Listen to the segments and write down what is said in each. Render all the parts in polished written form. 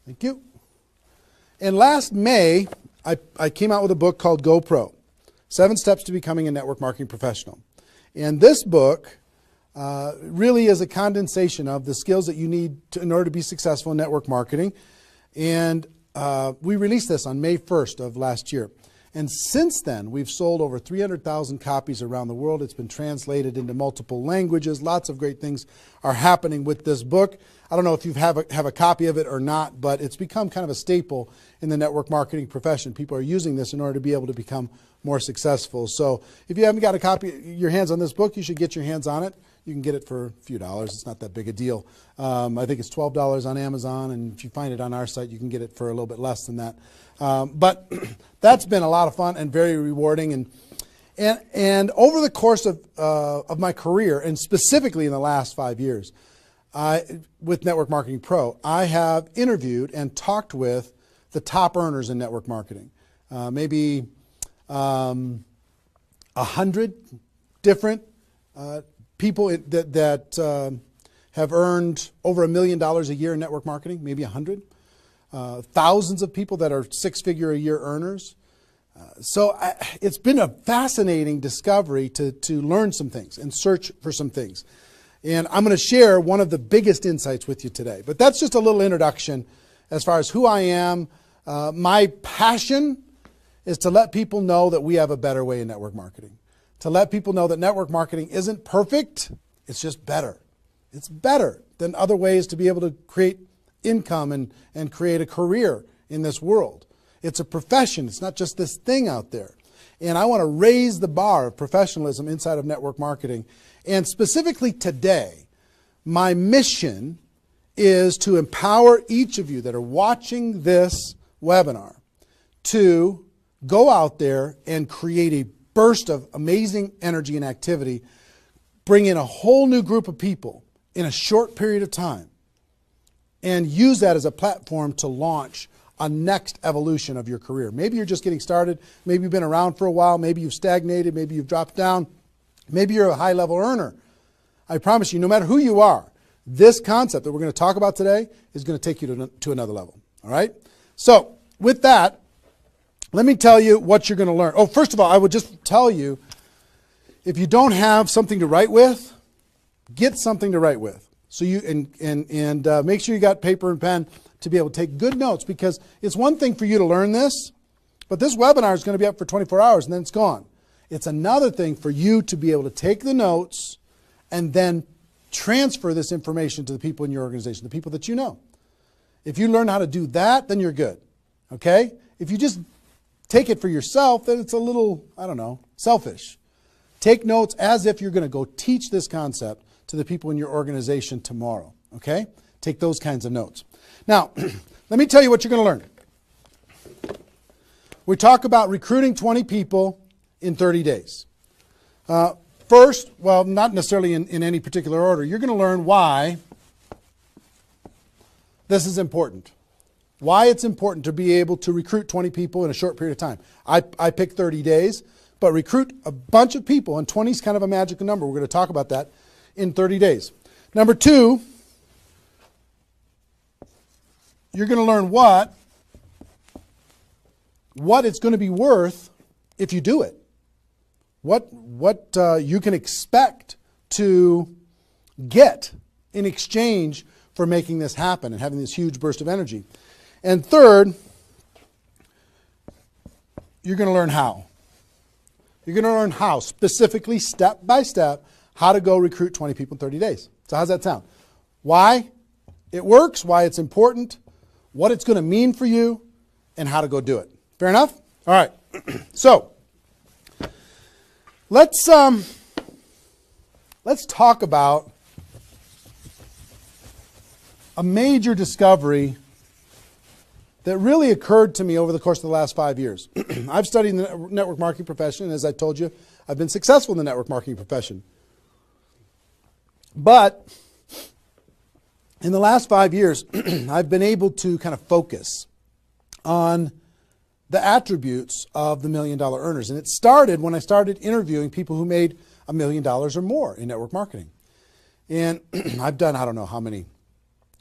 Thank you. And last May, I came out with a book called GoPro, 7 Steps to Becoming a Network Marketing Professional. And this book really is a condensation of the skills that you need in order to be successful in network marketing. And we released this on May 1st of last year. And since then, we've sold over 300,000 copies around the world. It's been translated into multiple languages. Lots of great things are happening with this book. I don't know if you have a copy of it or not, but it's become kind of a staple in the network marketing profession. People are using this in order to be able to become more successful. So if you haven't got a copy, your hands on this book, you should get your hands on it. You can get it for a few dollars. It's not that big a deal. I think it's $12 on Amazon, and if you find it on our site, you can get it for a little bit less than that. But that's been a lot of fun and very rewarding. And over the course of my career, and specifically in the last 5 years, with Network Marketing Pro, I have interviewed and talked with the top earners in network marketing. Maybe 100 different people that have earned over $1 million a year in network marketing, maybe 100. Thousands of people that are 6-figure-a-year earners. So it's been a fascinating discovery to learn some things and search for some things. And I'm going to share one of the biggest insights with you today. But that's just a little introduction as far as who I am. My passion is to let people know that we have a better way in network marketing. To let people know that network marketing isn't perfect, it's just better. It's better than other ways to be able to create income and create a career in this world. It's a profession. It's not just this thing out there. And I want to raise the bar of professionalism inside of network marketing. And specifically today, my mission is to empower each of you that are watching this webinar to go out there and create a burst of amazing energy and activity, bring in a whole new group of people in a short period of time, and use that as a platform to launch a next evolution of your career. Maybe you're just getting started. Maybe you've been around for a while. Maybe you've stagnated. Maybe you've dropped down. Maybe you're a high-level earner. I promise you, no matter who you are, this concept that we're going to talk about today is going to take you to another level. All right? So with that, let me tell you what you're going to learn. Oh, first of all, I would just tell you, if you don't have something to write with, get something to write with. So you and make sure you got paper and pen to be able to take good notes, because it's one thing for you to learn this, but this webinar is going to be up for 24 hours and then it's gone. It's another thing for you to be able to take the notes and then transfer this information to the people in your organization, the people that you know. If you learn how to do that, then you're good. Okay? If you just take it for yourself, then it's a little, I don't know, selfish. Take notes as if you're going to go teach this concept to the people in your organization tomorrow. Okay? Take those kinds of notes. Now, let me tell you what you're going to learn. We talk about recruiting 20 people in 30 days. First, well, not necessarily in any particular order, you're going to learn why this is important. Why it's important to be able to recruit 20 people in a short period of time. I picked 30 days, but recruit a bunch of people, and 20 is kind of a magical number. We're going to talk about that in 30 days. Number two, you're going to learn what it's going to be worth if you do it. What you can expect to get in exchange for making this happen and having this huge burst of energy. And third, you're going to learn how. You're going to learn how, specifically, step by step, how to go recruit 20 people in 30 days. So how's that sound? Why it works, why it's important, what it's going to mean for you, and how to go do it. Fair enough? All right. So let's talk about a major discovery that really occurred to me over the course of the last 5 years. I've studied the network marketing profession, and as I told you, I've been successful in the network marketing profession. But in the last 5 years, I've been able to kind of focus on the attributes of the $1 million earners. And it started when I started interviewing people who made $1 million or more in network marketing. And I've done, I don't know how many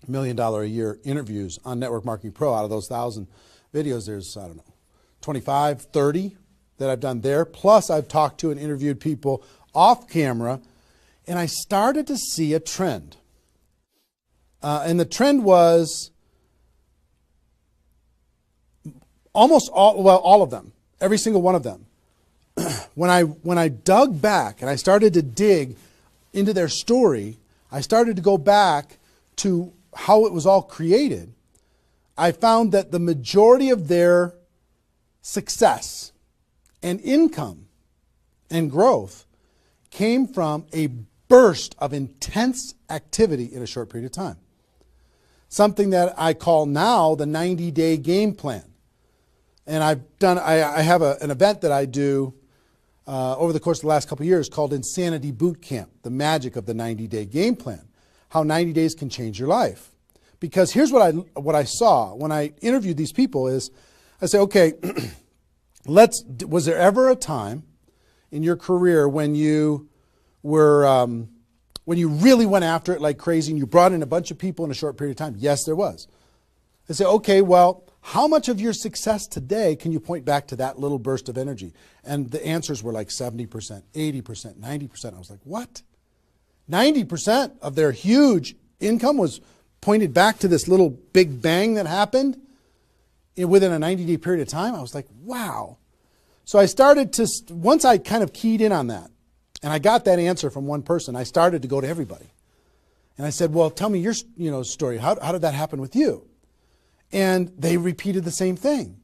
million a year interviews on Network Marketing Pro. Out of those 1,000 videos, there's, I don't know, 25, 30 that I've done there. Plus, I've talked to and interviewed people off camera, and I started to see a trend. And the trend was almost all of them, every single one of them. When I dug back and I started to dig into their story, I started to go back to how it was all created. I found that the majority of their success and income and growth came from a burst of intense activity in a short period of time. Something that I call now the 90-day game plan. And I have an event that I do over the course of the last couple of years called Insanity Boot Camp, the magic of the 90-day game plan, how 90 days can change your life. Because here's what I saw when I interviewed these people is, I say, okay, was there ever a time in your career when you were, when you really went after it like crazy and you brought in a bunch of people in a short period of time? Yes, there was. I say, okay, well, how much of your success today can you point back to that little burst of energy? And the answers were like 70%, 80%, 90%. I was like, what? 90% of their huge income was pointed back to this little big bang that happened within a 90-day period of time? I was like, wow. So I started to, once I kind of keyed in on that, and I got that answer from one person, I started to go to everybody. And I said, well, tell me your story. How did that happen with you? And they repeated the same thing.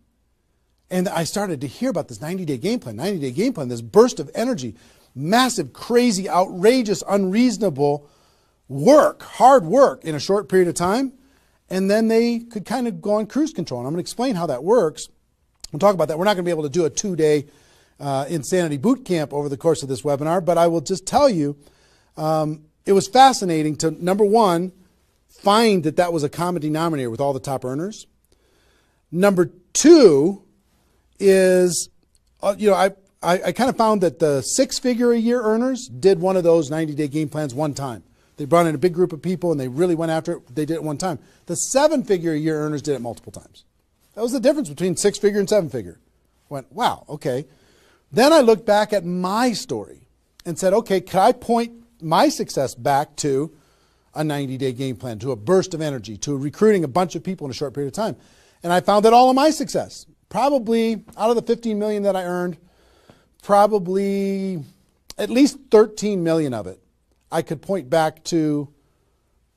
And I started to hear about this 90-day game plan, this burst of energy, massive, crazy, outrageous, unreasonable work, hard work in a short period of time. And then they could kind of go on cruise control. And I'm going to explain how that works. We'll talk about that. We're not going to be able to do a 2-day Insanity Boot Camp over the course of this webinar, but I will just tell you, it was fascinating to, number one, find that was a common denominator with all the top earners. Number two is, I kind of found that the 6-figure-a-year earners did one of those 90-day game plans one time. They brought in a big group of people and they really went after it. They did it one time. The 7-figure-a-year earners did it multiple times. That was the difference between 6-figure and 7-figure. Went, wow, okay. Then I looked back at my story and said, okay, could I point my success back to a 90-day game plan, to a burst of energy, to recruiting a bunch of people in a short period of time? And I found that all of my success, probably out of the 15 million that I earned, probably at least 13 million of it, I could point back to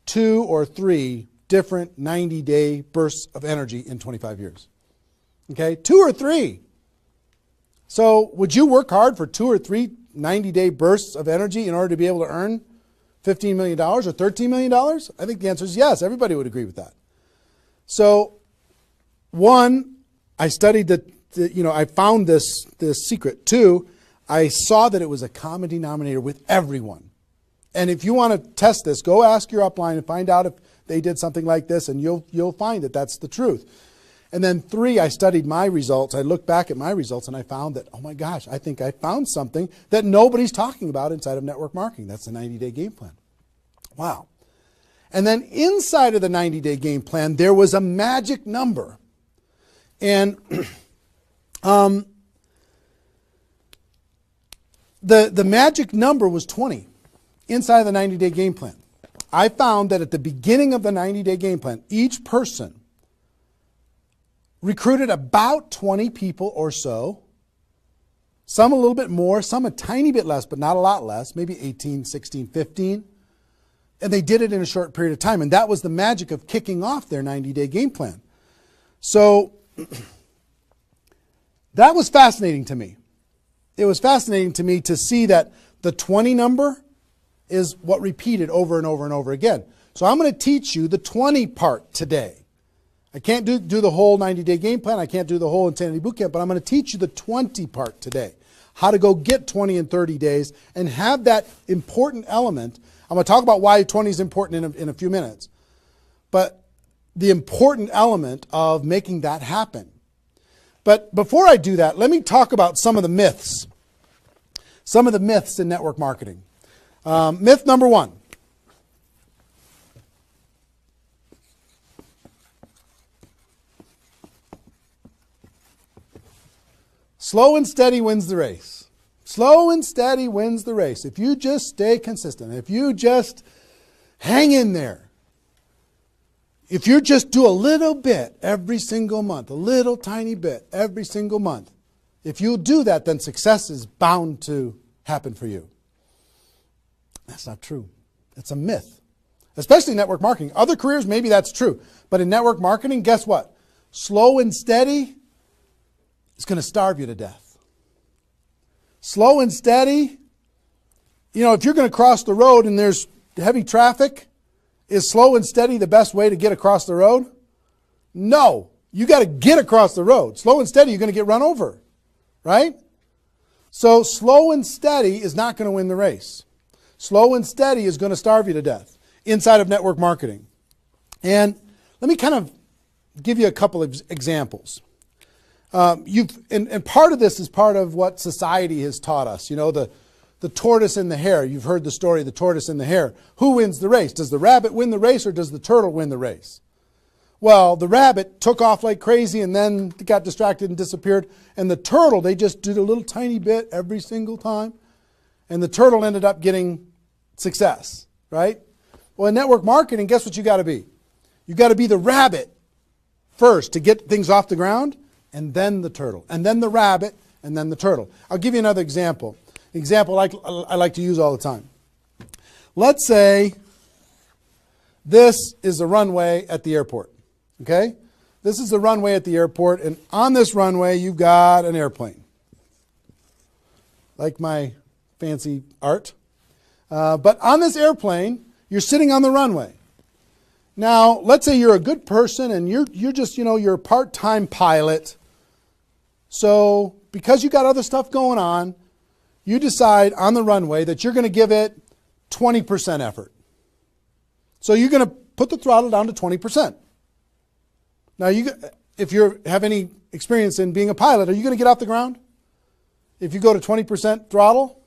2 or 3 different 90-day bursts of energy in 25 years. Okay, 2 or 3. So would you work hard for 2 or 3 90-day bursts of energy in order to be able to earn $15 million or $13 million? I think the answer is yes. Everybody would agree with that. So, one, I studied I found this secret. 2, I saw that it was a common denominator with everyone. And if you want to test this, go ask your upline and find out if they did something like this, and you'll find that that's the truth. And then 3, I studied my results. I looked back at my results and I found that, oh my gosh, I think I found something that nobody's talking about inside of network marketing. That's the 90-day game plan. Wow. And then inside of the 90-day game plan, there was a magic number. And the magic number was 20 inside of the 90-day game plan. I found that at the beginning of the 90-day game plan, each person recruited about 20 people or so, some a little bit more, some a tiny bit less, but not a lot less, maybe 18, 16, 15. And they did it in a short period of time. And that was the magic of kicking off their 90-day game plan. So that was fascinating to me. It was fascinating to me to see that the 20 number is what repeated over and over and over again. So I'm going to teach you the 20 part today. I can't do the whole 90-day game plan. I can't do the whole Insanity Bootcamp, but I'm going to teach you the 20 part today. How to go get 20 in 30 days and have that important element. I'm going to talk about why 20 is important in a few minutes. But the important element of making that happen. But before I do that, let me talk about some of the myths. Some of the myths in network marketing. Myth number 1. Slow and steady wins the race. Slow and steady wins the race. If you just stay consistent, if you just hang in there, if you just do a little bit every single month, a little tiny bit every single month, if you do that, then success is bound to happen for you. That's not true. It's a myth, especially network marketing. Other careers, maybe that's true. But in network marketing, guess what? Slow and steady is going to starve you to death. Slow and steady, you know, if you're going to cross the road and there's heavy traffic, is slow and steady the best way to get across the road? No. You got to get across the road. Slow and steady, you're going to get run over, right? So slow and steady is not going to win the race. Slow and steady is going to starve you to death inside of network marketing. And let me kind of give you a couple of examples. And part of this is part of what society has taught us. You know, the tortoise and the hare. You've heard the story of the tortoise and the hare. Who wins the race? Does the rabbit win the race or does the turtle win the race? Well, the rabbit took off like crazy and then got distracted and disappeared. And the turtle, they just did a little tiny bit every single time. And the turtle ended up getting success, right? Well, in network marketing, guess what you got to be? You got to be the rabbit first to get things off the ground, and then the turtle, and then the rabbit, and then the turtle. I'll give you another example. Example I like to use all the time. Let's say this is the runway at the airport, okay? This is the runway at the airport, and on this runway you've got an airplane. Like my fancy art. But on this airplane, you're sitting on the runway. Now, let's say you're a good person and you're just, you know, you're a part-time pilot. So because you got other stuff going on, you decide on the runway that you're going to give it 20% effort. So you're going to put the throttle down to 20%. Now, if you have any experience in being a pilot, are you going to get off the ground? If you go to 20% throttle?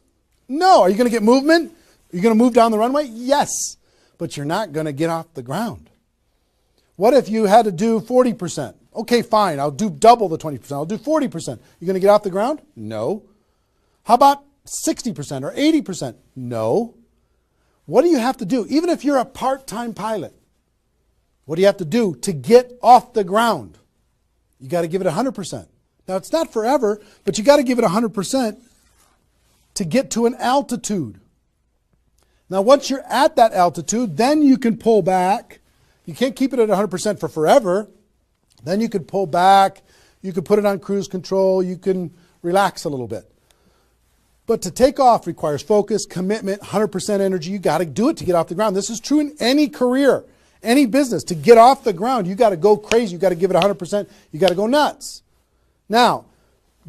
No. Are you going to get movement? Are you going to move down the runway? Yes. But you're not going to get off the ground. What if you had to do 40%? Okay, fine. I'll do double the 20%. I'll do 40%. You going to get off the ground? No. How about 60% or 80%? No. What do you have to do? Even if you're a part-time pilot, what do you have to do to get off the ground? You got to give it 100%. Now, it's not forever, but you got to give it 100% to get to an altitude. Now, once you're at that altitude, then you can pull back. You can't keep it at 100% for forever. Then you could pull back. You could put it on cruise control. You can relax a little bit. But to take off requires focus, commitment, 100% energy. You got to do it to get off the ground. This is true in any career, any business. To get off the ground, you got to go crazy. You got to give it 100%. You got to go nuts. Now,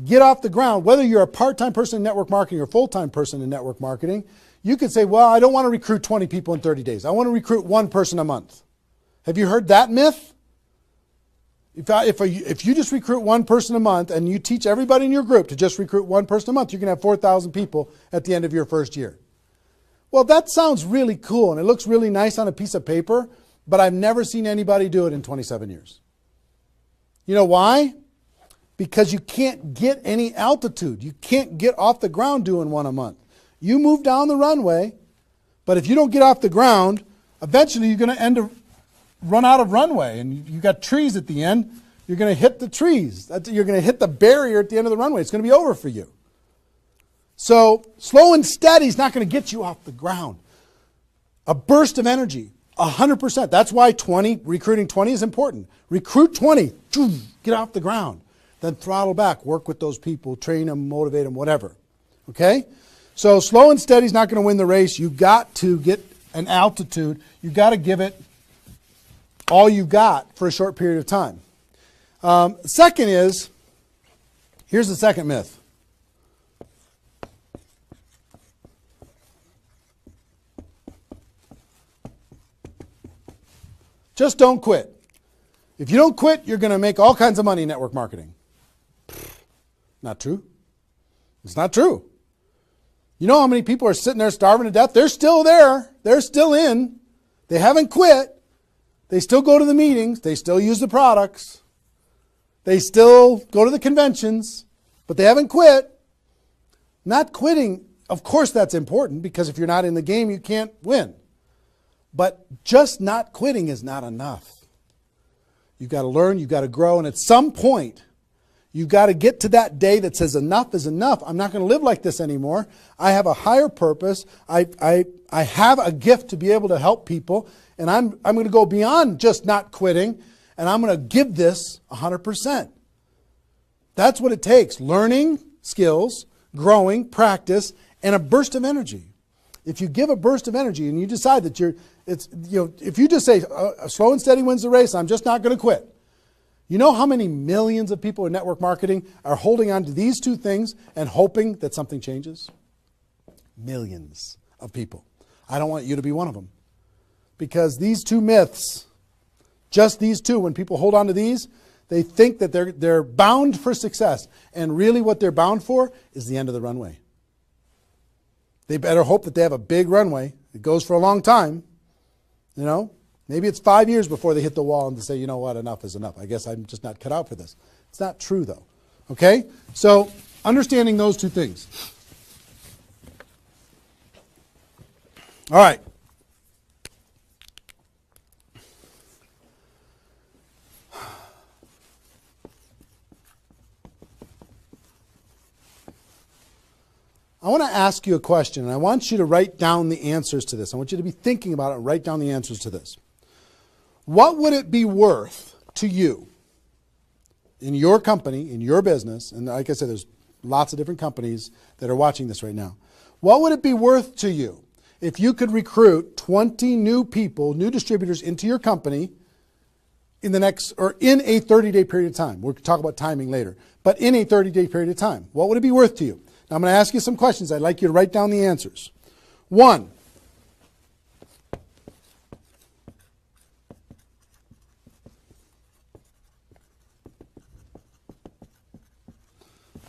get off the ground. Whether you're a part-time person in network marketing or full-time person in network marketing, you could say, well, I don't want to recruit 20 people in 30 days. I want to recruit one person a month. Have you heard that myth? If you just recruit one person a month and you teach everybody in your group to just recruit one person a month, you're going to have 4,000 people at the end of your first year. Well, that sounds really cool and it looks really nice on a piece of paper, but I've never seen anybody do it in 27 years. You know why? Because you can't get any altitude. You can't get off the ground doing one a month. You move down the runway, but if you don't get off the ground, eventually you're going to run out of runway, and you got trees at the end. You're going to hit the trees. You're going to hit the barrier at the end of the runway. It's going to be over for you. So slow and steady is not going to get you off the ground. A burst of energy, 100%. That's why recruiting 20 is important. Recruit 20, get off the ground. Then throttle back, work with those people, train them, motivate them, whatever. Okay? So slow and steady is not going to win the race. You got to get an altitude. You got to give it all you got for a short period of time. Second is, here's the second myth. Just don't quit. If you don't quit, you're going to make all kinds of money in network marketing. Not true. It's not true. You know how many people are sitting there starving to death? They're still there. They're still in. They haven't quit. They still go to the meetings. They still use the products. They still go to the conventions. but they haven't quit. Not quitting, of course that's important, because if you're not in the game, you can't win. But just not quitting is not enough. You've got to learn, you've got to grow, and at some point, you've got to get to that day that says enough is enough. I'm not going to live like this anymore. I have a higher purpose. I have a gift to be able to help people, and I'm going to go beyond just not quitting, and I'm going to give this 100%. That's what it takes. Learning skills, growing, practice, and a burst of energy. If you give a burst of energy and you decide that if you just say slow and steady wins the race, I'm just not going to quit. You know how many millions of people in network marketing are holding on to these two things and hoping that something changes? Millions of people. I don't want you to be one of them. Because these two myths, just these two, when people hold on to these, they think that they're bound for success. And really what they're bound for is the end of the runway. They better hope that they have a big runway. It goes for a long time. You know, maybe it's 5 years before they hit the wall and they say, you know what, enough is enough. I guess I'm just not cut out for this. It's not true though. Okay? So understanding those two things. All right. I want to ask you a question, and I want you to write down the answers to this. I want you to be thinking about it and write down the answers to this. What would it be worth to you in your company, in your business, and like I said, there's lots of different companies that are watching this right now. What would it be worth to you if you could recruit 20 new people, new distributors into your company in a 30-day period of time? We'll talk about timing later, but in a 30-day period of time. What would it be worth to you? Now, I'm going to ask you some questions. I'd like you to write down the answers. 1,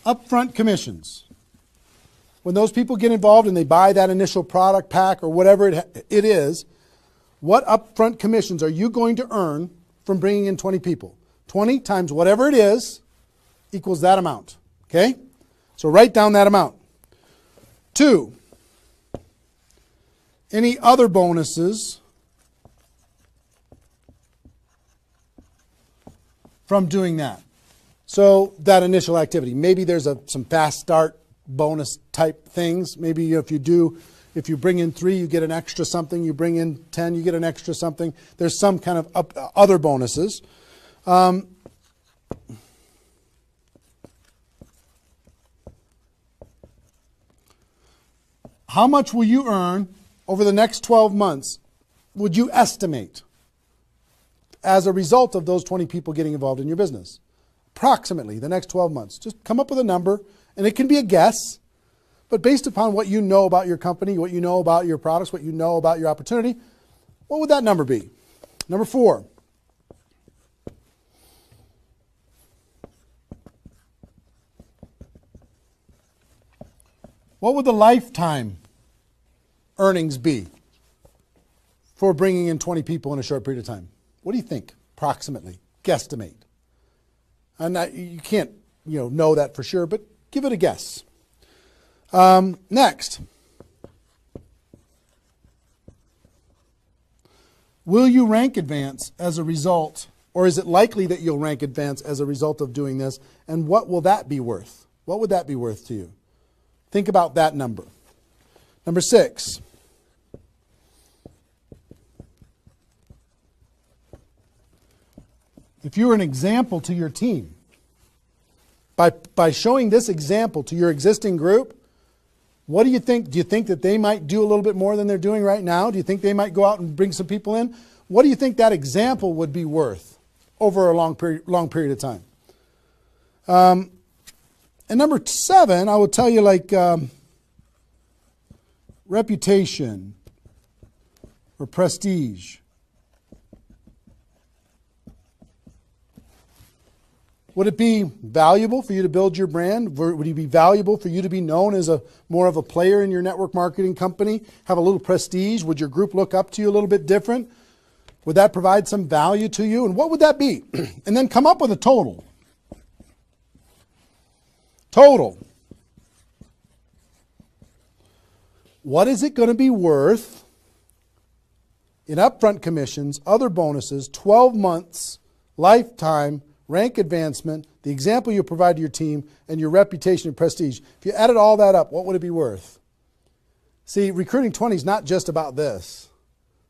upfront commissions. When those people get involved and they buy that initial product pack or whatever it is, what upfront commissions are you going to earn from bringing in 20 people? 20 times whatever it is equals that amount. Okay? So write down that amount. 2, any other bonuses from doing that? So that initial activity. Maybe there's some fast start bonus type things. Maybe if you bring in 3, you get an extra something. You bring in 10, you get an extra something. There's some kind of other bonuses. How much will you earn over the next 12 months, would you estimate, as a result of those 20 people getting involved in your business? Approximately the next 12 months. Just come up with a number, and it can be a guess, but based upon what you know about your company, what you know about your products, what you know about your opportunity, what would that number be? Number 4. What would the lifetime earnings be for bringing in 20 people in a short period of time? What do you think, approximately? Guesstimate. And you can't know that for sure, but give it a guess. Next. Will you rank advance as a result, or is it likely that you'll rank advance as a result of doing this? And what will that be worth? What would that be worth to you? Think about that number. Number 6. If you were an example to your team, by showing this example to your existing group, what do you think? Do you think that they might do a little bit more than they're doing right now? Do you think they might go out and bring some people in? What do you think that example would be worth over a long period of time? And number 7, I will tell you, like reputation or prestige. Would it be valuable for you to build your brand? Would it be valuable for you to be known as more of a player in your network marketing company? Have a little prestige? Would your group look up to you a little bit different? Would that provide some value to you? And what would that be? And then come up with a total. total. What is it going to be worth in upfront commissions, other bonuses, 12 months, lifetime, rank advancement, the example you provide to your team, and your reputation and prestige? If you added all that up, what would it be worth? See, Recruiting 20 is not just about this,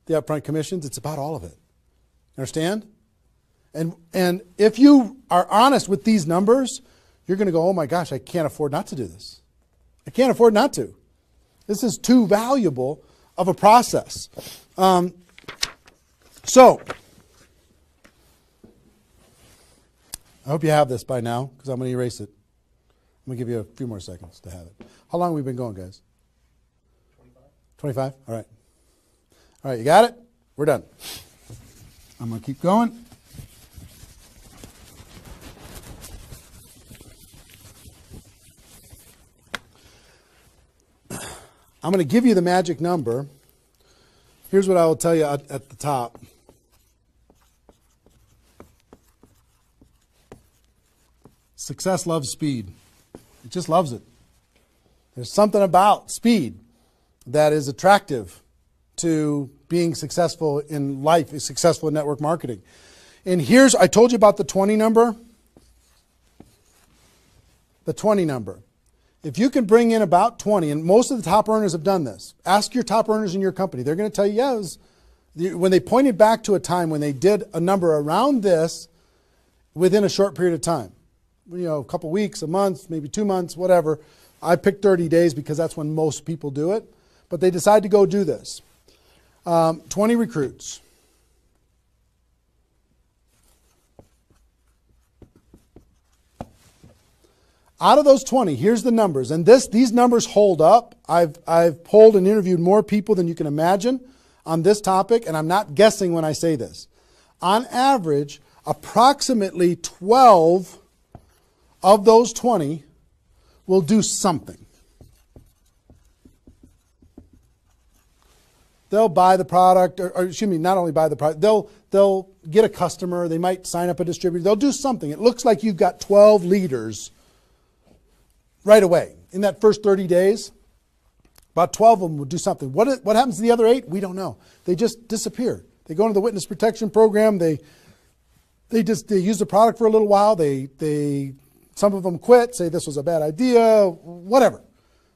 the upfront commissions. It's about all of it. Understand? And if you are honest with these numbers, you're going to go, oh my gosh, I can't afford not to do this. I can't afford not to. This is too valuable of a process. So, I hope you have this by now, because I'm going to erase it. I'm going to give you a few more seconds to have it. How long have we been going, guys? 25? All right. All right, you got it? We're done. I'm going to keep going. I'm going to give you the magic number. Here's what I will tell you at the top. Success loves speed. It just loves it. There's something about speed that is attractive to being successful in life, successful in network marketing. And here's, I told you about the 20 number. The 20 number. If you can bring in about 20, and most of the top earners have done this. Ask your top earners in your company. They're going to tell you, yes, when they pointed back to a time when they did a number around this within a short period of time. You know, a couple weeks, a month, maybe 2 months, whatever. I picked 30 days because that's when most people do it. But they decide to go do this. 20 recruits. Out of those 20, here's the numbers. And these numbers hold up. I've polled and interviewed more people than you can imagine on this topic, and I'm not guessing when I say this. On average, approximately 12 of those 20 will do something. They'll buy the product, or excuse me, not only buy the product, they'll get a customer, they might sign up a distributor, they'll do something. It looks like you've got 12 leaders right away. In that first 30 days, about 12 of them will do something. What happens to the other 8? We don't know. They just disappear. They go into the witness protection program, they use the product for a little while, some of them quit, say this was a bad idea, whatever.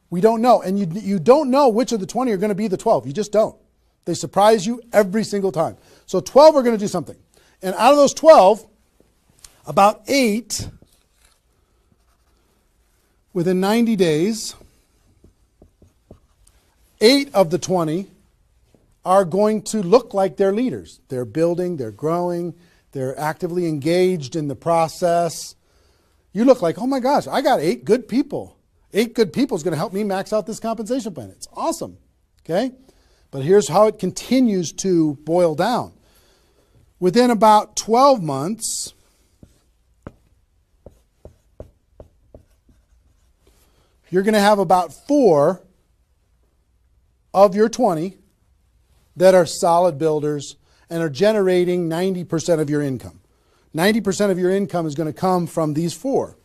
We don't know. And you don't know which of the 20 are going to be the 12. You just don't. They surprise you every single time. So 12 are going to do something. And out of those 12, about 8, within 90 days, 8 of the 20 are going to look like they're leaders. They're building, they're growing, they're actively engaged in the process. You look like, oh my gosh, I got 8 good people. 8 good people is going to help me max out this compensation plan. It's awesome. Okay? But here's how it continues to boil down. Within about 12 months, you're going to have about 4 of your 20 that are solid builders and are generating 90% of your income. 90% of your income is going to come from these 4.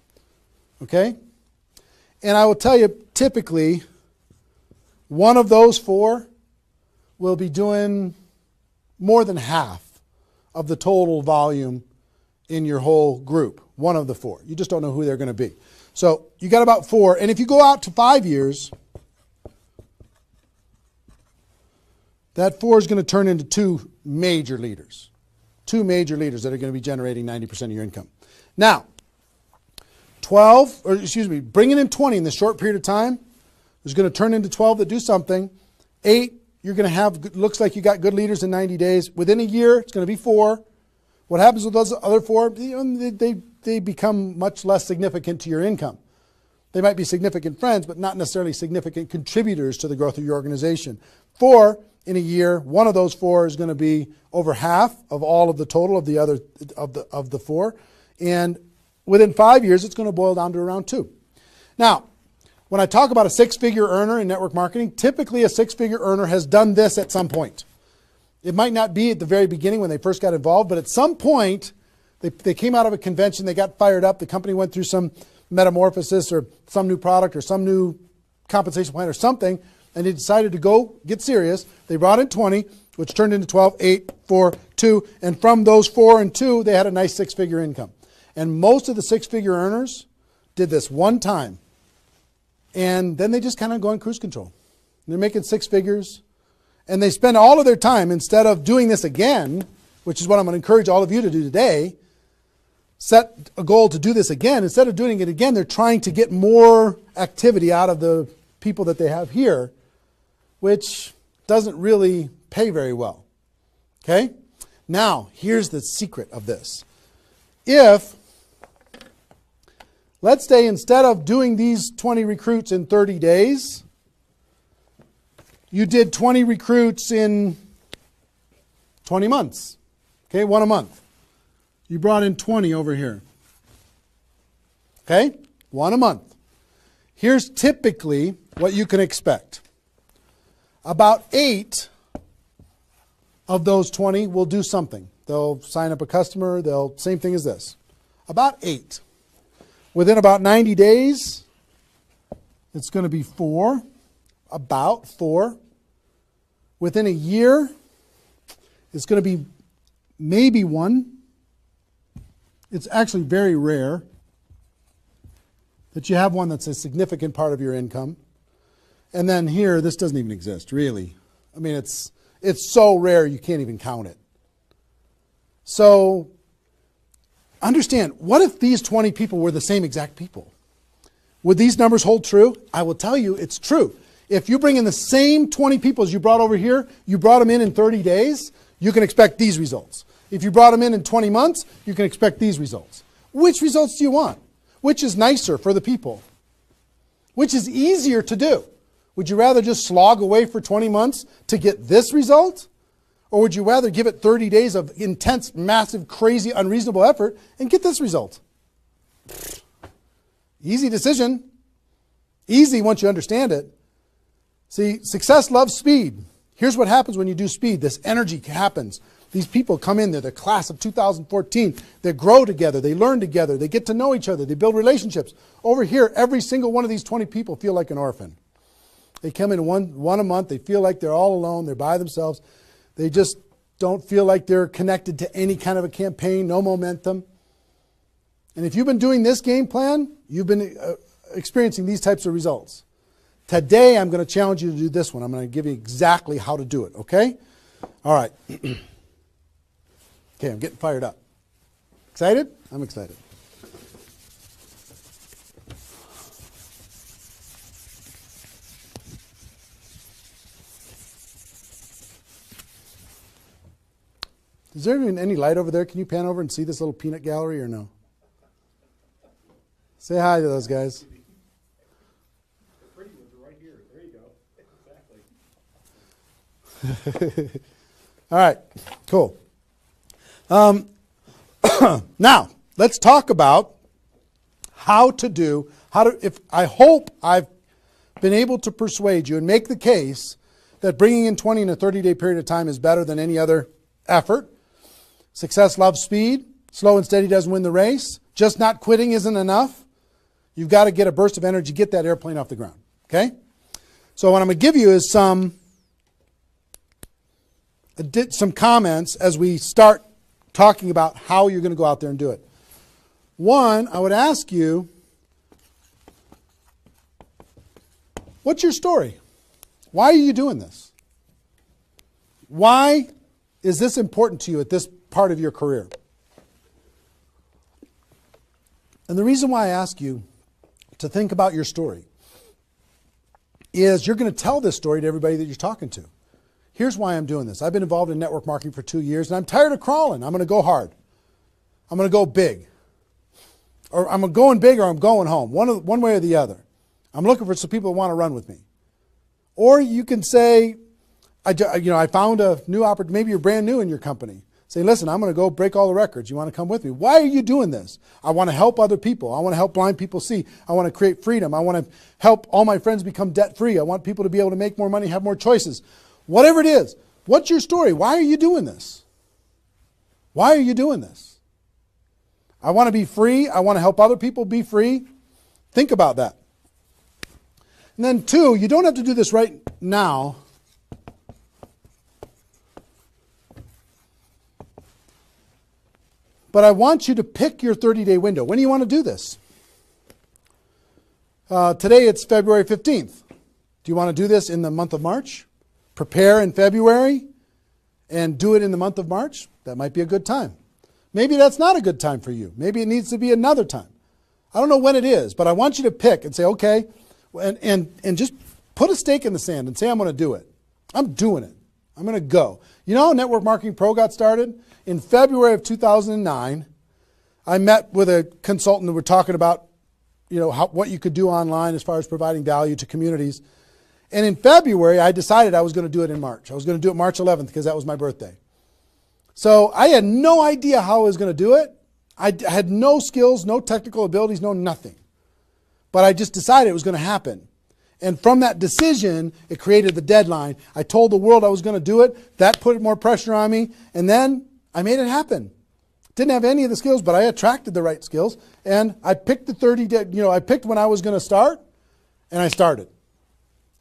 Okay? And I will tell you, typically, one of those 4 will be doing more than half of the total volume in your whole group. One of the 4. You just don't know who they're going to be. So you got about 4. And if you go out to 5 years, that 4 is going to turn into 2 major leaders. 2 major leaders that are going to be generating 90% of your income. Now, bringing in 20 in this short period of time is going to turn into 12 that do something. 8, you're going to have, looks like you got good leaders in 90 days. Within a year, it's going to be 4. What happens with those other 4? They become much less significant to your income. They might be significant friends, but not necessarily significant contributors to the growth of your organization. 4 in a year, one of those 4 is going to be over half of all of the total of the other of the 4, and within 5 years, it's going to boil down to around 2. Now, when I talk about a 6-figure earner in network marketing, typically a 6-figure earner has done this at some point. It might not be at the very beginning when they first got involved, but at some point, they came out of a convention, they got fired up, the company went through some metamorphosis or some new product or some new compensation plan or something, and they decided to go get serious. They brought in 20, which turned into 12, 8, 4, 2, and from those 4 and 2, they had a nice six-figure income. And most of the six-figure earners did this one time, and then they just kind of go on cruise control. They're making six figures, and they spend all of their time, instead of doing this again, which is what I'm going to encourage all of you to do today, set a goal to do this again. Instead of doing it again, they're trying to get more activity out of the people that they have here, which doesn't really pay very well. Okay? Now, here's the secret of this. If, let's say, instead of doing these 20 recruits in 30 days, you did 20 recruits in 20 months. Okay, one a month. You brought in 20 over here. Okay, one a month. Here's typically what you can expect. About 8 of those 20 will do something. They'll sign up a customer. Same thing as this. About 8. Within about 90 days, it's going to be 4. About 4. Within a year, it's going to be maybe 1. It's actually very rare that you have one that's a significant part of your income. And then here, this doesn't even exist, really. I mean, it's so rare you can't even count it. So understand, what if these 20 people were the same exact people? Would these numbers hold true? I will tell you it's true. If you bring in the same 20 people as you brought over here, you brought them in 30 days, you can expect these results. If you brought them in 20 months, you can expect these results. Which results do you want? Which is nicer for the people? Which is easier to do? Would you rather just slog away for 20 months to get this result? Or would you rather give it 30 days of intense, massive, crazy, unreasonable effort and get this result? Easy decision. Easy once you understand it. See, success loves speed. Here's what happens when you do speed. This energy happens. These people come in, they're the class of 2014. They grow together, they learn together, they get to know each other, they build relationships. Over here, every single one of these 20 people feel like an orphan. They come in one a month, they feel like they're all alone, they're by themselves. They just don't feel like they're connected to any kind of a campaign, no momentum. And if you've been doing this game plan, you've been experiencing these types of results. Today, I'm going to challenge you to do this one. I'm going to give you exactly how to do it, okay? All right. Okay, I'm getting fired up. Excited? I'm excited. Is there even any light over there? Can you pan over and see this little peanut gallery or no? Say hi to those guys. The pretty ones are right here. There you go. Exactly. All right, cool. Now, let's talk about I hope I've been able to persuade you and make the case that bringing in 20 in a 30-day period of time is better than any other effort. Success loves speed. Slow and steady doesn't win the race. Just not quitting isn't enough. You've got to get a burst of energy, get that airplane off the ground. Okay? So what I'm going to give you is some comments as we start talking about how you're going to go out there and do it. One, I would ask you, what's your story? Why are you doing this? Why is this important to you at this part of your career? And the reason why I ask you to think about your story is you're going to tell this story to everybody that you're talking to. Here's why I'm doing this. I've been involved in network marketing for 2 years, and I'm tired of crawling. I'm going to go hard. I'm going to go big. Or I'm going big or I'm going home, one way or the other. I'm looking for some people that want to run with me. Or you can say, I found a new opportunity. Maybe you're brand new in your company. Say, listen, I'm going to go break all the records. You want to come with me? Why are you doing this? I want to help other people. I want to help blind people see. I want to create freedom. I want to help all my friends become debt-free. I want people to be able to make more money, have more choices. Whatever it is, what's your story? Why are you doing this? Why are you doing this? I want to be free. I want to help other people be free. Think about that. And then 2, you don't have to do this right now. But I want you to pick your 30-day window. When do you want to do this? Today it's February 15th. Do you want to do this in the month of March? Prepare in February and do it in the month of March? That might be a good time. Maybe that's not a good time for you. Maybe it needs to be another time. I don't know when it is, but I want you to pick and say, okay, and just put a stake in the sand and say, I'm going to do it. I'm doing it. I'm going to go. You know how Network Marketing Pro got started? In February of 2009, I met with a consultant and we're talking about, what you could do online as far as providing value to communities. And in February, I decided I was going to do it in March. I was going to do it March 11th because that was my birthday. So I had no idea how I was going to do it. I had no skills, no technical abilities, no nothing. But I just decided it was going to happen. And from that decision, it created the deadline. I told the world I was going to do it. That put more pressure on me. And then I made it happen. Didn't have any of the skills, but I attracted the right skills. And I picked the 30 day, I picked when I was going to start, and I started.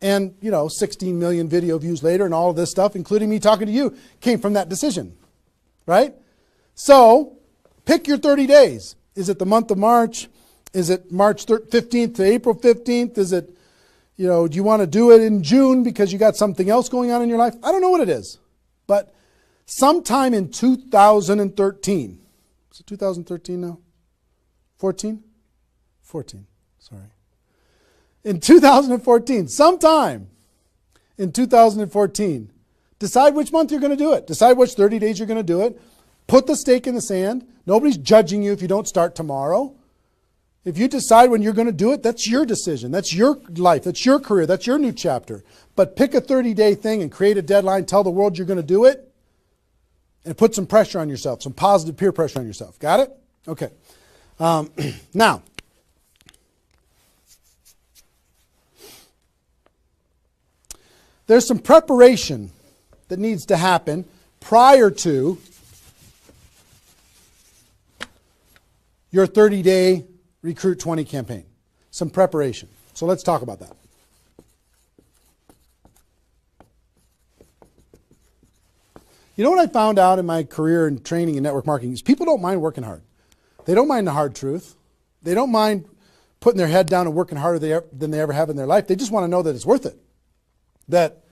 And, 16 million video views later and all of this stuff, including me talking to you, came from that decision. Right? So, pick your 30 days. Is it the month of March? Is it March 15th to April 15th? Is it, do you want to do it in June because you got something else going on in your life? I don't know what it is. But sometime in 2013, is it 2013 now? 14? 14, sorry. In 2014, sometime in 2014, decide which month you're going to do it. Decide which 30 days you're going to do it. Put the stake in the sand. Nobody's judging you if you don't start tomorrow. If you decide when you're going to do it, that's your decision. That's your life. That's your career. That's your new chapter. But pick a 30-day thing and create a deadline. Tell the world you're going to do it. And put some pressure on yourself. Some positive peer pressure on yourself. Got it? Okay. Now, there's some preparation that needs to happen prior to your 30-day Recruit 20 campaign. Some preparation. So let's talk about that. You know what I found out in my career in training in network marketing is people don't mind working hard. They don't mind the hard truth. They don't mind putting their head down and working harder than they ever have in their life. They just want to know that it's worth it. That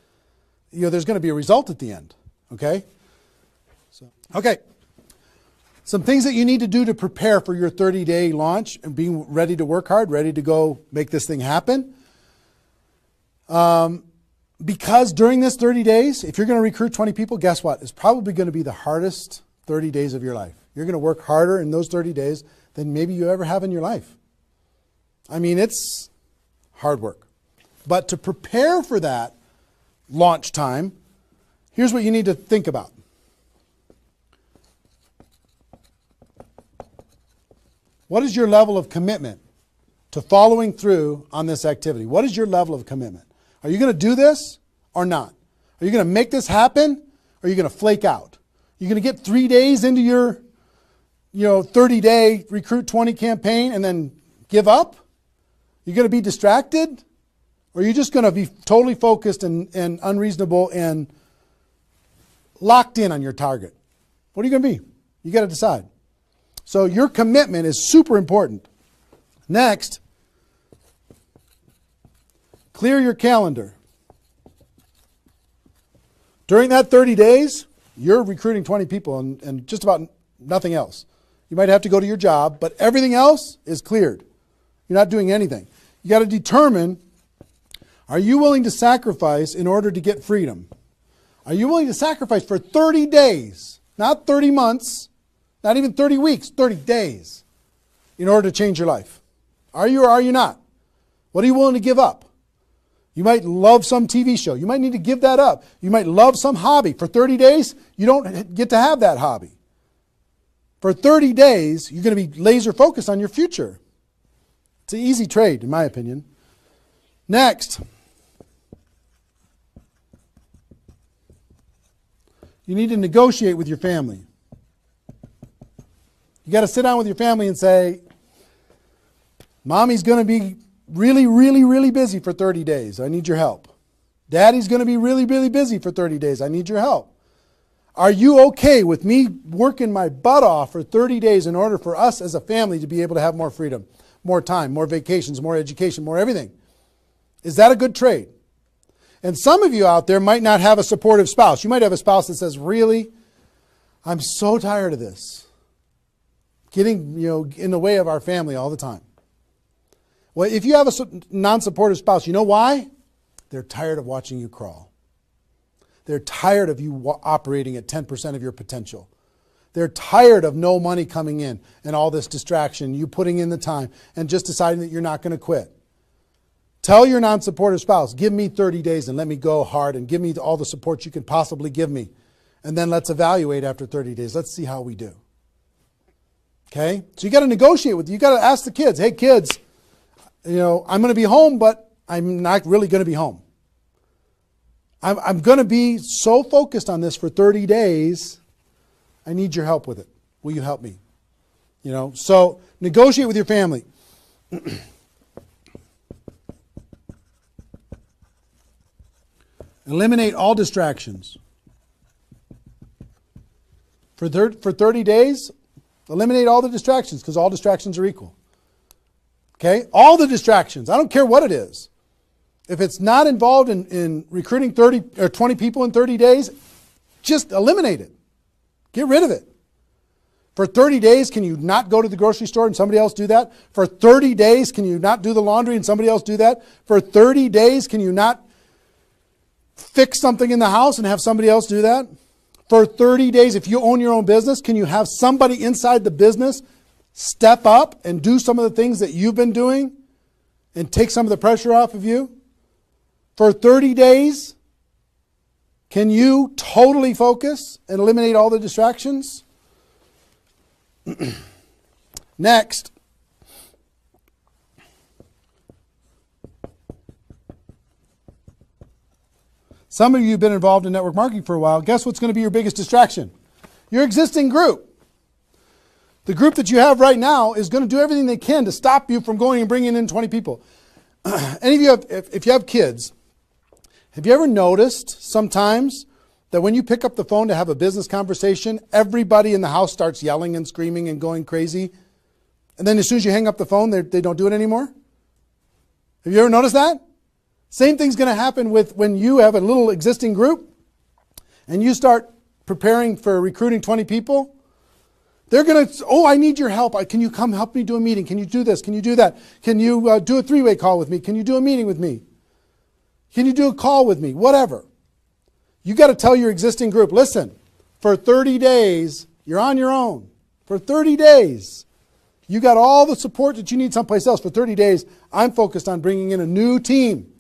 there's going to be a result at the end. Okay? Okay. Some things that you need to do to prepare for your 30-day launch and being ready to work hard, ready to go make this thing happen. Because during this 30 days, if you're going to recruit 20 people, guess what? It's probably going to be the hardest 30 days of your life. You're going to work harder in those 30 days than maybe you ever have in your life. I mean, it's hard work. But to prepare for that launch time, here's what you need to think about. What is your level of commitment to following through on this activity? What is your level of commitment? Are you going to do this or not? Are you going to make this happen or are you going to flake out? You're going to get 3 days into your 30-day Recruit 20 campaign and then give up? You're going to be distracted? Or are you just going to be totally focused and unreasonable and locked in on your target? What are you going to be? You got to decide. So your commitment is super important. Next, clear your calendar. During that 30 days, you're recruiting 20 people and just about nothing else. You might have to go to your job, but everything else is cleared. You're not doing anything. You got to determine, are you willing to sacrifice in order to get freedom? Are you willing to sacrifice for 30 days, not 30 months, not even 30 weeks, 30 days in order to change your life? Are you or are you not? What are you willing to give up? You might love some TV show. You might need to give that up. You might love some hobby. For 30 days, you don't get to have that hobby. For 30 days, you're going to be laser focused on your future. It's an easy trade, in my opinion. Next, you need to negotiate with your family. You got to sit down with your family and say, Mommy's going to be really, really, really busy for 30 days. I need your help. Daddy's going to be really, really busy for 30 days. I need your help. Are you okay with me working my butt off for 30 days in order for us as a family to be able to have more freedom, more time, more vacations, more education, more everything? Is that a good trade? And some of you out there might not have a supportive spouse. You might have a spouse that says, really, I'm so tired of this. Getting, in the way of our family all the time. Well, if you have a non-supportive spouse, you know why? They're tired of watching you crawl. They're tired of you operating at 10% of your potential. They're tired of no money coming in and all this distraction, you putting in the time and just deciding that you're not going to quit. Tell your non-supportive spouse, give me 30 days and let me go hard and give me all the support you can possibly give me. And then let's evaluate after 30 days. Let's see how we do. Okay? So you got to negotiate you got to ask the kids, hey kids, I'm going to be home, but I'm not really going to be home. I'm going to be so focused on this for 30 days. I need your help with it. Will you help me? So negotiate with your family. Eliminate all distractions. For 30 days, eliminate all the distractions because all distractions are equal. Okay? All the distractions. I don't care what it is. If it's not involved in recruiting 30 or 20 people in 30 days, just eliminate it. Get rid of it. For 30 days, can you not go to the grocery store and somebody else do that? For 30 days, can you not do the laundry and somebody else do that? For 30 days, can you not fix something in the house and have somebody else do that? For 30 days, if you own your own business, can you have somebody inside the business step up and do some of the things that you've been doing and take some of the pressure off of you? For 30 days, can you totally focus and eliminate all the distractions? Next. Some of you have been involved in network marketing for a while. Guess what's going to be your biggest distraction? Your existing group. The group that you have right now is going to do everything they can to stop you from going and bringing in 20 people. Any of you, if you have kids, have you ever noticed sometimes that when you pick up the phone to have a business conversation, everybody in the house starts yelling and screaming and going crazy? And then as soon as you hang up the phone, they don't do it anymore? Have you ever noticed that? Same thing's going to happen with when you have a little existing group and you start preparing for recruiting 20 people. They're going to, I need your help. Can you come help me do a meeting? Can you do this? Can you do that? Can you do a three-way call with me? Can you do a meeting with me? Can you do a call with me? Whatever. You got to tell your existing group, listen, for 30 days, you're on your own. For 30 days, you got all the support that you need someplace else. For 30 days, I'm focused on bringing in a new team.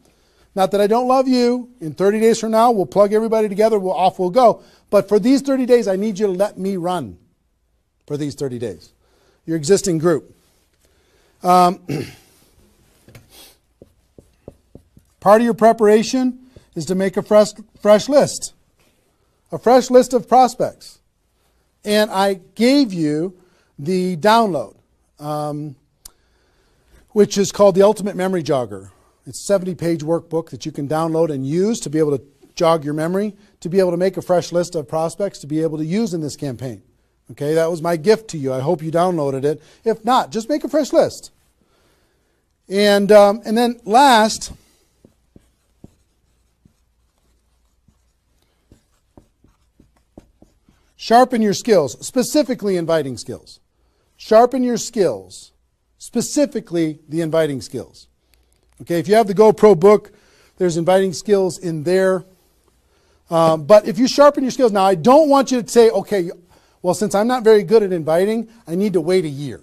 Not that I don't love you. In 30 days from now, we'll plug everybody together. Off we'll go. But for these 30 days, I need you to let me run for these 30 days. Your existing group. Part of your preparation is to make a fresh list. A fresh list of prospects. And I gave you the download, which is called the Ultimate Memory Jogger. It's a 70-page workbook that you can download and use to be able to jog your memory, to be able to make a fresh list of prospects to be able to use in this campaign. Okay, that was my gift to you. I hope you downloaded it. If not, just make a fresh list. And then last, sharpen your skills, specifically inviting skills. Sharpen your skills, specifically the inviting skills. Okay, if you have the GoPro book, there's inviting skills in there. But if you sharpen your skills, now I don't want you to say, okay, well, since I'm not very good at inviting, I need to wait a year.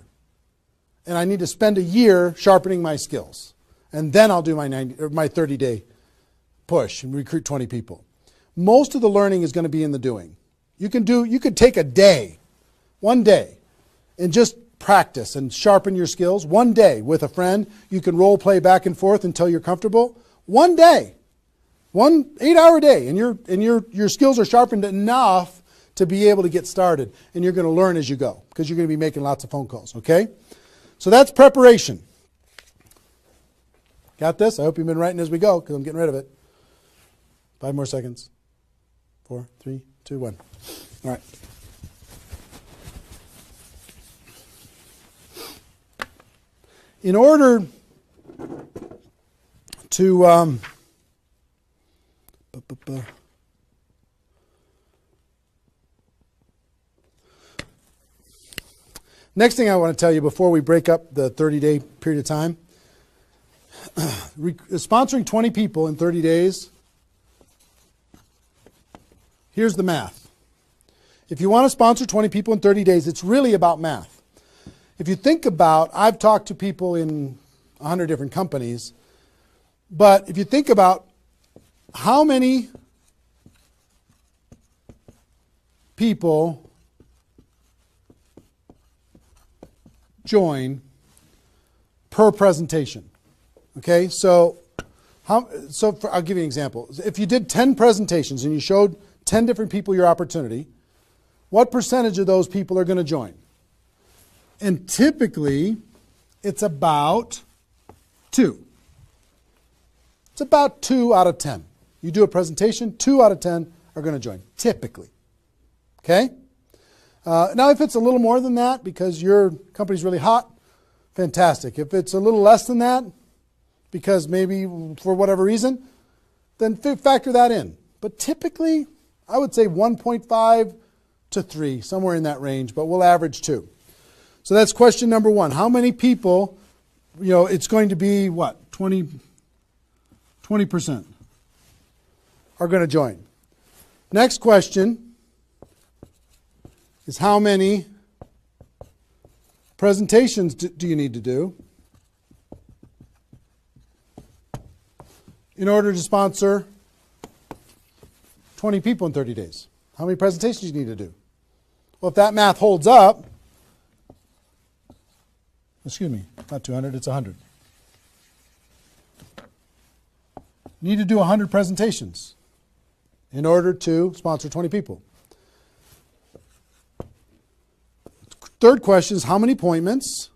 And I need to spend a year sharpening my skills. And then I'll do my 30-day push and recruit 20 people. Most of the learning is going to be in the doing. You could take a day, one day, and just practice and sharpen your skills. One day with a friend, you can role play back and forth until you're comfortable. One day, 1 8-hour day, and your skills are sharpened enough to be able to get started. And you're going to learn as you go because you're going to be making lots of phone calls, okay? So that's preparation. Got this? I hope you've been writing as we go because I'm getting rid of it. 5 more seconds. 4, 3, 2, 1. All right. In order to next thing I want to tell you before we break up the 30-day period of time, sponsoring 20 people in 30 days, here's the math. If you want to sponsor 20 people in 30 days, it's really about math. If you think about, I've talked to people in 100 different companies, but if you think about how many people join per presentation. Okay, so I'll give you an example. If you did 10 presentations and you showed 10 different people your opportunity, what percentage of those people are going to join? And typically, it's about 2. It's about 2 out of 10. You do a presentation, 2 out of 10 are going to join, typically. Okay? Now, if it's a little more than that because your company's really hot, fantastic. If it's a little less than that, because maybe for whatever reason, then factor that in. But typically, I would say 1.5 to 3, somewhere in that range, but we'll average 2. So that's question number 1. How many people, it's going to be what? 20% are going to join. Next question is how many presentations do you need to do in order to sponsor 20 people in 30 days? How many presentations do you need to do? Well, if that math holds up, excuse me, not 200, it's 100. You need to do 100 presentations in order to sponsor 20 people. Third question is how many appointments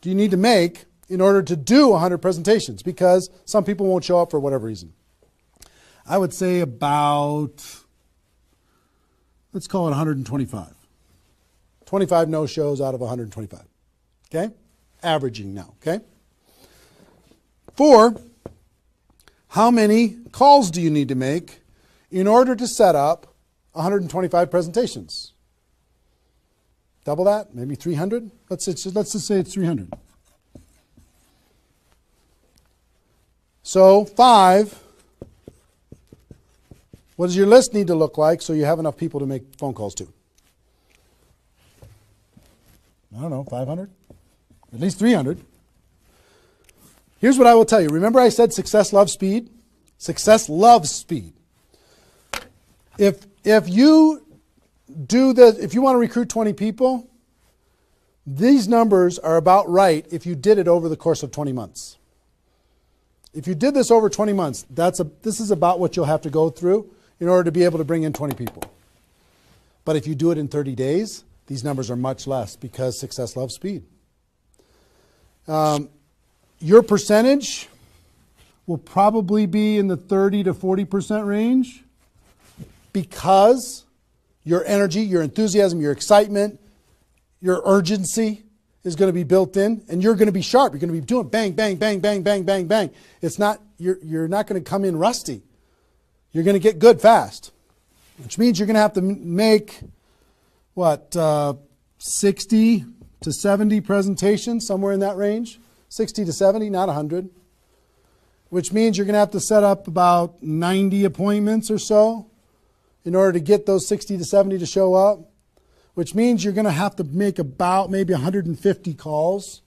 do you need to make in order to do 100 presentations? Because some people won't show up for whatever reason. I would say about, let's call it 125. 25 no-shows out of 125. Okay? Averaging now. Okay? 4, how many calls do you need to make in order to set up 125 presentations? Double that? Maybe 300? Let's just say it's 300. So 5, what does your list need to look like so you have enough people to make phone calls to? I don't know, 500? At least 300. Here's what I will tell you. Remember I said success loves speed? Success loves speed. If you do this, if you want to recruit 20 people, these numbers are about right if you did it over the course of 20 months. If you did this over 20 months, this is about what you'll have to go through in order to be able to bring in 20 people. But if you do it in 30 days, these numbers are much less because success loves speed. Your percentage will probably be in the 30 to 40% range because your energy, your enthusiasm, your excitement, your urgency is going to be built in, and you're going to be sharp. You're going to be doing bang, bang, bang, bang, bang, bang, bang. It's not, you're not going to come in rusty. You're going to get good fast, which means you're going to have to make, 60 to 70 presentations, somewhere in that range. 60 to 70, not 100. Which means you're going to have to set up about 90 appointments or so in order to get those 60 to 70 to show up. Which means you're going to have to make about maybe 150 calls.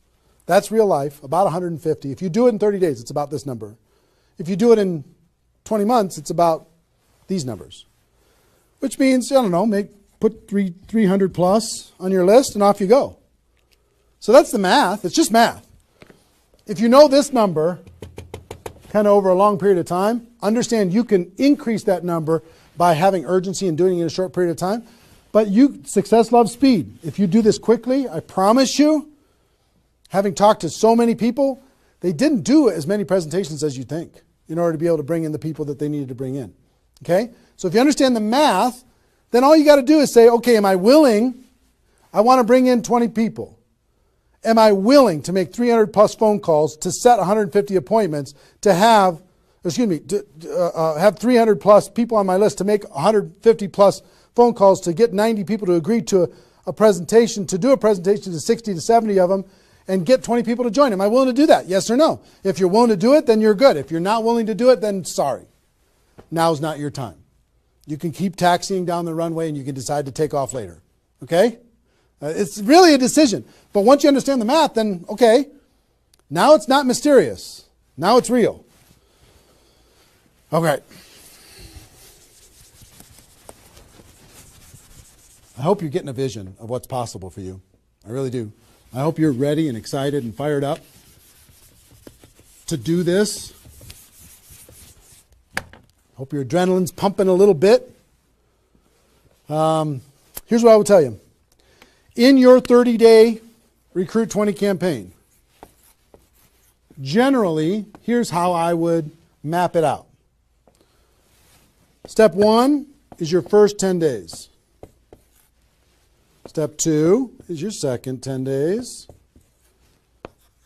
That's real life, about 150. If you do it in 30 days, it's about this number. If you do it in 20 months, it's about these numbers. Which means, I don't know, put 300 plus on your list and off you go. So that's the math. It's just math. If you know this number kind of over a long period of time, understand you can increase that number by having urgency and doing it in a short period of time. But success loves speed. If you do this quickly, I promise you, having talked to so many people, they didn't do as many presentations as you think in order to be able to bring in the people that they needed to bring in. Okay? So if you understand the math, then all you got to do is say, okay, am I willing? I want to bring in 20 people. Am I willing to make 300 plus phone calls, to set 150 appointments, to have, have 300 plus people on my list, to make 150 plus phone calls, to get 90 people to agree to a presentation, to do a presentation to 60 to 70 of them, and get 20 people to join. Am I willing to do that? Yes or no? If you're willing to do it, then you're good. If you're not willing to do it, then sorry. Now's not your time. You can keep taxiing down the runway and you can decide to take off later. Okay? It's really a decision. But once you understand the math, then okay, now it's not mysterious. Now it's real. Okay. I hope you're getting a vision of what's possible for you. I really do. I hope you're ready and excited and fired up to do this. Hope your adrenaline's pumping a little bit. Here's what I will tell you. In your 30-day Recruit 20 campaign, generally, here's how I would map it out. Step 1 is your first 10 days. Step 2 is your second 10 days.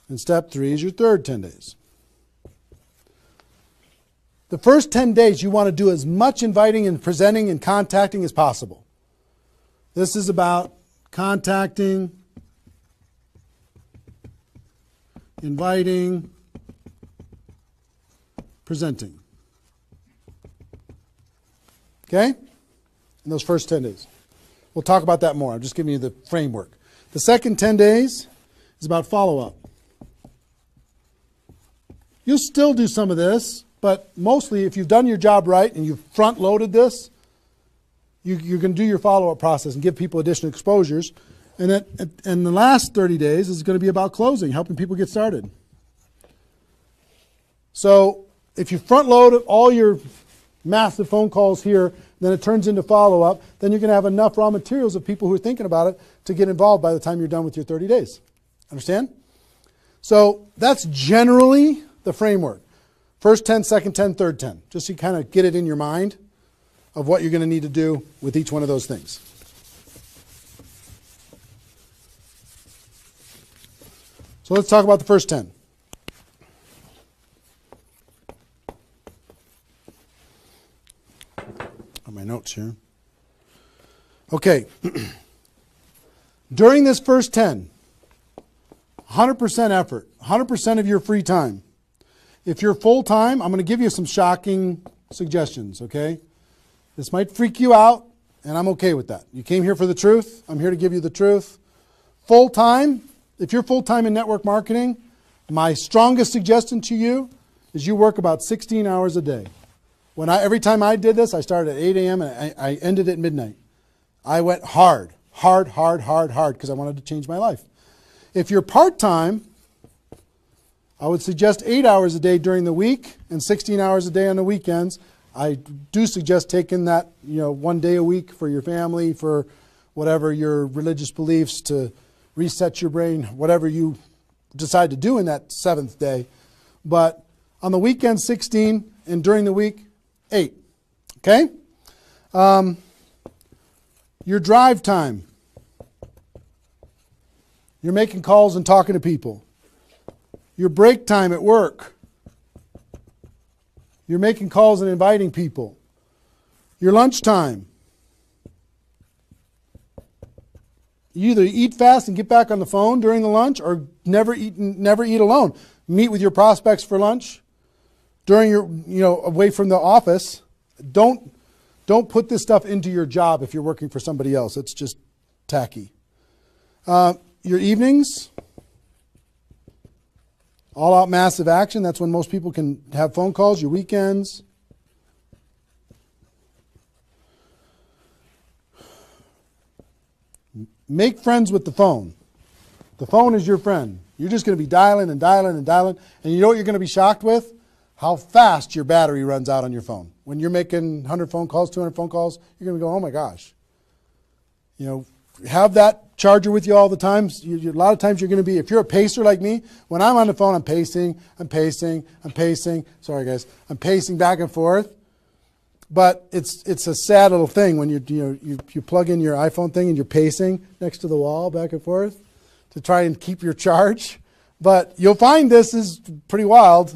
And step 3 is your third 10 days. The first 10 days, you want to do as much inviting and presenting and contacting as possible. This is about contacting, inviting, presenting. Okay? In those first 10 days. We'll talk about that more. I'm just giving you the framework. The second 10 days is about follow-up. You'll still do some of this, but mostly if you've done your job right and you've front-loaded this, you're going to do your follow-up process and give people additional exposures. And the last 30 days is going to be about closing, helping people get started. So if you front-load all your massive phone calls here, then it turns into follow-up, then you're going to have enough raw materials of people who are thinking about it to get involved by the time you're done with your 30 days. Understand? So that's generally the framework. First 10, second 10, third 10. Just so you kind of get it in your mind of what you're going to need to do with each one of those things. So let's talk about the first 10. On my notes here. Okay. During this first 10, 100% effort, 100% of your free time. If you're full-time, I'm going to give you some shocking suggestions, okay? This might freak you out, and I'm okay with that. You came here for the truth. I'm here to give you the truth. Full-time, if you're full-time in network marketing, my strongest suggestion to you is you work about 16 hours a day. Every time I did this, I started at 8 a.m. and I ended at midnight. I went hard, because I wanted to change my life. If you're part-time, I would suggest 8 hours a day during the week and 16 hours a day on the weekends. I do suggest taking that, 1 day a week for your family, for whatever your religious beliefs, to reset your brain, whatever you decide to do in that 7th day. But on the weekend, 16, and during the week, 8. Okay? Your drive time. You're making calls and talking to people. Your break time at work. You're making calls and inviting people. Your lunch time. You either eat fast and get back on the phone during the lunch, or never eat alone. Meet with your prospects for lunch during your, away from the office. Don't put this stuff into your job if you're working for somebody else. It's just tacky. Your evenings. All out massive action. That's when most people can have phone calls. Your weekends. Make friends with the phone. The phone is your friend. You're just going to be dialing and dialing and dialing. And you know what you're going to be shocked with? How fast your battery runs out on your phone. When you're making 100 phone calls, 200 phone calls, you're going to go, oh my gosh. have that charger with you all the time. A lot of times you're going to be, if you're a pacer like me, when I'm on the phone, I'm pacing. Sorry, guys. I'm pacing back and forth. But it's a sad little thing when you plug in your iPhone thing and you're pacing next to the wall back and forth to try and keep your charge. But you'll find this is pretty wild.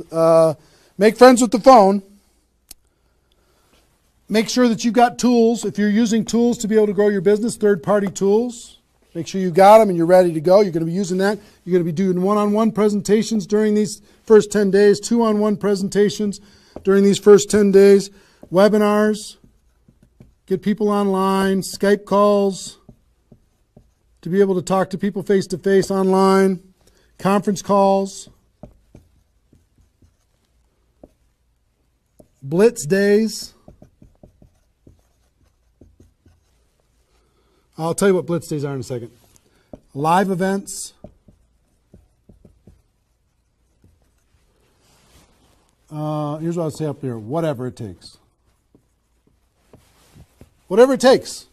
Make friends with the phone. Make sure that you've got tools. If you're using tools to be able to grow your business, third-party tools, make sure you got them and you're ready to go. You're going to be using that. You're going to be doing one-on-one presentations during these first 10 days, two-on-one presentations during these first 10 days, webinars, get people online, Skype calls, to be able to talk to people face-to-face online, conference calls, blitz days. I'll tell you what blitz days are in a second. Live events. Here's what I'll say up here. Whatever it takes. Whatever it takes.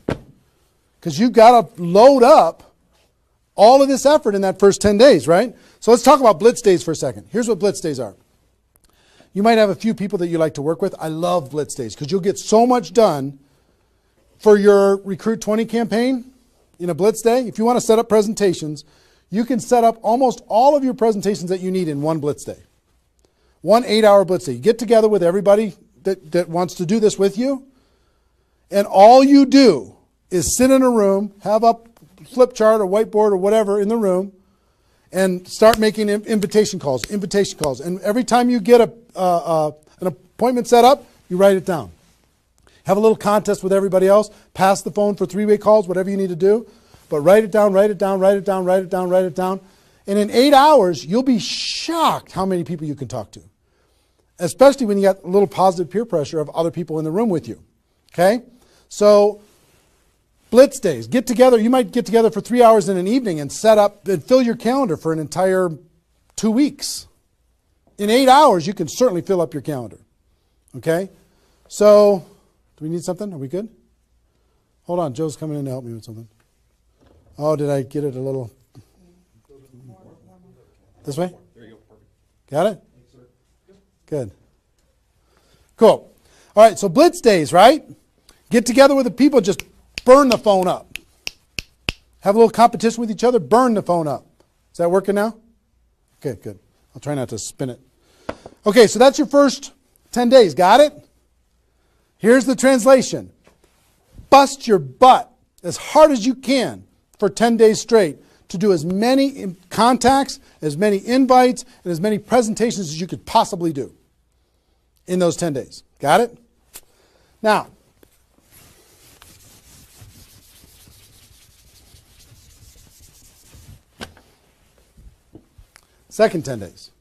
Because you've got to load up all of this effort in that first 10 days, right? So let's talk about blitz days for a second. Here's what blitz days are. You might have a few people that you like to work with. I love blitz days because you'll get so much done for your Recruit 20 campaign in a blitz day. If you want to set up presentations, you can set up almost all of your presentations that you need in one blitz day. 1 8-hour blitz day. You get together with everybody that wants to do this with you, and all you do is sit in a room, have a flip chart or whiteboard or whatever in the room, and start making invitation calls. And every time you get an appointment set up, you write it down. Have a little contest with everybody else. Pass the phone for 3-way calls, whatever you need to do. But write it down. And in 8 hours, you'll be shocked how many people you can talk to. Especially when you got a little positive peer pressure of other people in the room with you. Okay? So, blitz days. Get together. You might get together for 3 hours in an evening and set up and fill your calendar for an entire 2 weeks. In 8 hours, you can certainly fill up your calendar. Okay? So, do we need something? Are we good? Hold on. Joe's coming in to help me with something. Oh, did I get it a little? This way? There you go. Perfect. Got it? Good. Cool. All right, so blitz days, right? Get together with the people, just burn the phone up. Have a little competition with each other, burn the phone up. Is that working now? Okay, good. I'll try not to spin it. Okay, so that's your first 10 days. Got it? Here's the translation. Bust your butt as hard as you can for 10 days straight to do as many contacts, as many invites, and as many presentations as you could possibly do in those 10 days. Got it? Now, second 10 days.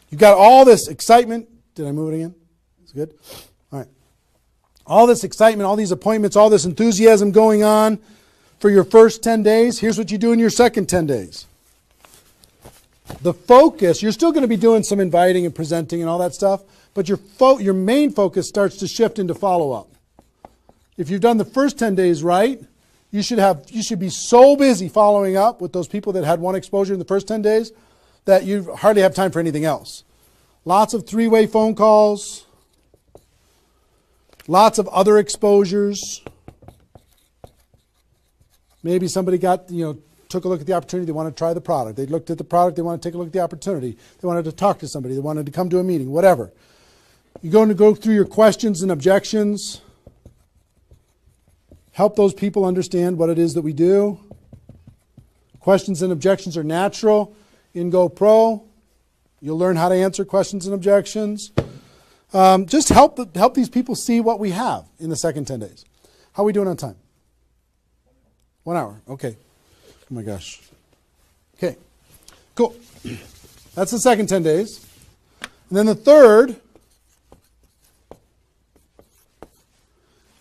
You've got all this excitement. Did I move it again? It's good? All right. All this excitement, all these appointments, all this enthusiasm going on for your first 10 days. Here's what you do in your second 10 days. The focus, you're still going to be doing some inviting and presenting and all that stuff, but your main focus starts to shift into follow-up. If you've done the first 10 days right, you should be so busy following up with those people that had one exposure in the first 10 days that you hardly have time for anything else. Lots of 3-way phone calls, lots of other exposures. Maybe somebody took a look at the opportunity, they want to try the product. They looked at the product, they want to take a look at the opportunity. They wanted to talk to somebody, they wanted to come to a meeting, whatever. You're going to go through your questions and objections. Help those people understand what it is that we do. Questions and objections are natural in GoPro. You'll learn how to answer questions and objections. Just help these people see what we have in the second 10 days. How are we doing on time? 1 hour. Okay. Oh my gosh. Okay. Cool. That's the second 10 days. And then the third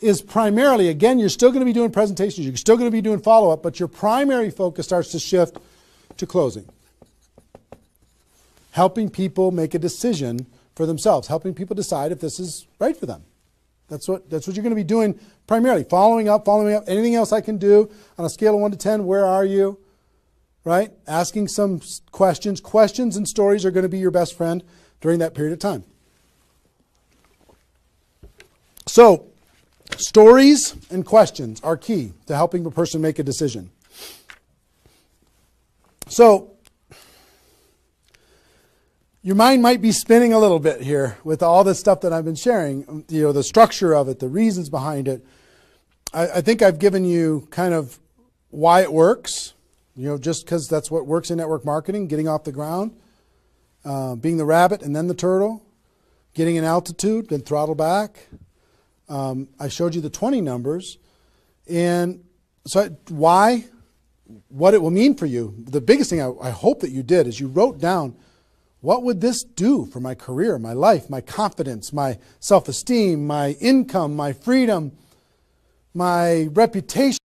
is primarily, again, you're still going to be doing presentations. You're still going to be doing follow-up, but your primary focus starts to shift to closing. Helping people make a decision for themselves. Helping people decide if this is right for them. That's what you're going to be doing primarily. Following up. Anything else I can do on a scale of 1 to 10, where are you? Right? Asking some questions. Questions and stories are going to be your best friend during that period of time. So, stories and questions are key to helping a person make a decision. So, your mind might be spinning a little bit here with all this stuff that I've been sharing, the structure of it, the reasons behind it. I think I've given you kind of why it works, just because that's what works in network marketing, getting off the ground, being the rabbit and then the turtle, getting an altitude, then throttle back. I showed you the 20 numbers. And so why, what it will mean for you. The biggest thing I hope that you did is you wrote down, what would this do for my career, my life, my confidence, my self-esteem, my income, my freedom, my reputation?